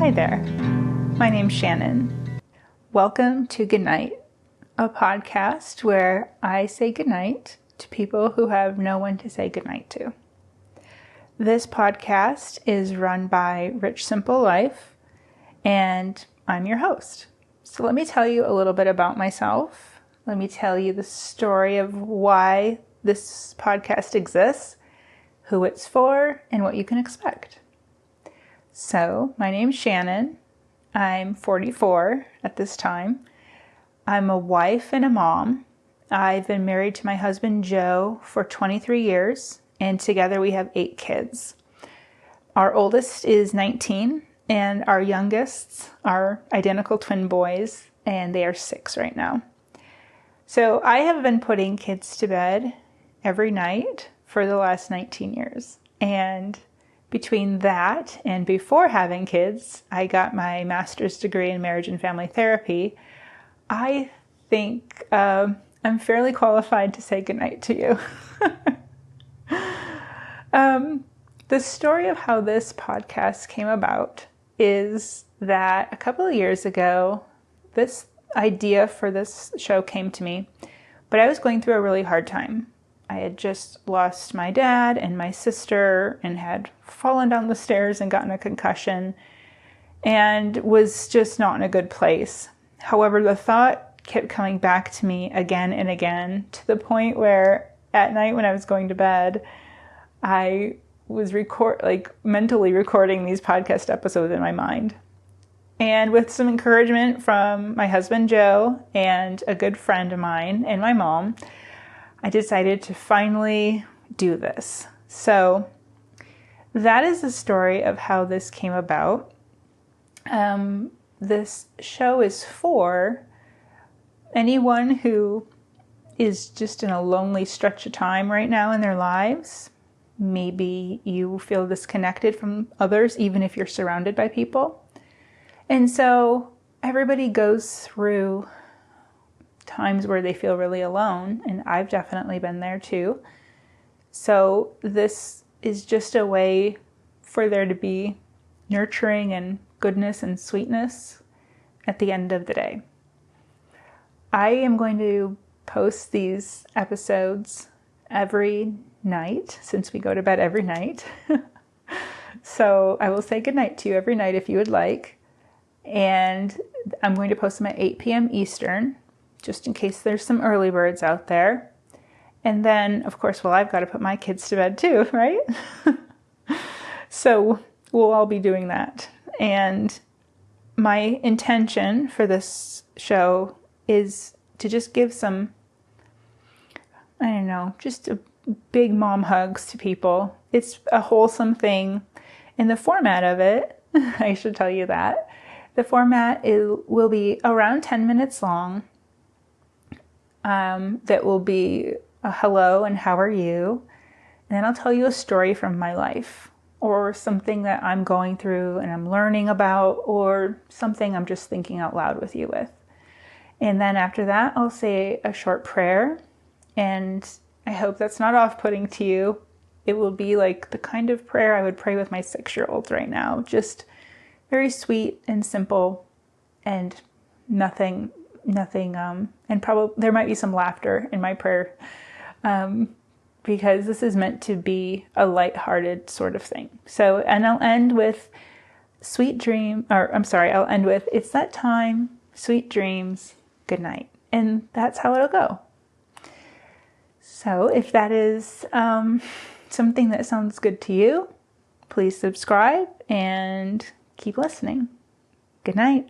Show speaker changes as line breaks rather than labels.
Hi there, my name's Shannon. Welcome to Goodnight, a podcast where I say goodnight to people who have no one to say goodnight to. This podcast is run by Rich Simple Life, and I'm your host. So let me tell you a little bit about myself. Let me tell you the story of why this podcast exists, who it's for, and what you can expect. So, my name's Shannon. I'm 44 at this time. I'm a wife and a mom. I've been married to my husband, Joe, for 23 years, and together we have 8 kids. Our oldest is 19, and our youngest are identical twin boys, and they are 6 right now. So, I have been putting kids to bed every night for the last 19 years, and between that and before having kids, I got my master's degree in marriage and family therapy. I think I'm fairly qualified to say goodnight to you. The story of how this podcast came about is that a couple of years ago, this idea for this show came to me, but I was going through a really hard time. I had just lost my dad and my sister and had fallen down the stairs and gotten a concussion and was just not in a good place. However, the thought kept coming back to me again and again to the point where at night when I was going to bed, I was mentally recording these podcast episodes in my mind. And with some encouragement from my husband, Joe, and a good friend of mine and my mom, I decided to finally do this. So that is the story of how this came about. This show is for anyone who is just in a lonely stretch of time right now in their lives. Maybe you feel disconnected from others, even if you're surrounded by people. And so everybody goes through times where they feel really alone, and I've definitely been there too. So this is just a way for there to be nurturing and goodness and sweetness at the end of the day. I am going to post these episodes every night since we go to bed every night. So I will say goodnight to you every night if you would like. And I'm going to post them at 8 p.m. Eastern, just in case there's some early birds out there. And then, of course, I've got to put my kids to bed too, right? So we'll all be doing that. And my intention for this show is to just give some, just a big mom hugs to people. It's a wholesome thing. And the format of it, I should tell you that, the format will be around 10 minutes long. That will be a hello and how are you? And then I'll tell you a story from my life or something that I'm going through and I'm learning about or something I'm just thinking out loud with you with. And then after that, I'll say a short prayer, and I hope that's not off-putting to you. It will be like the kind of prayer I would pray with my 6-year-old right now. Just very sweet and simple and nothing, and probably there might be some laughter in my prayer, because this is meant to be a lighthearted sort of thing. So, and I'll end with I'll end with, it's that time, sweet dreams, good night. And that's how it'll go. So if that is something that sounds good to you, please subscribe and keep listening. Good night.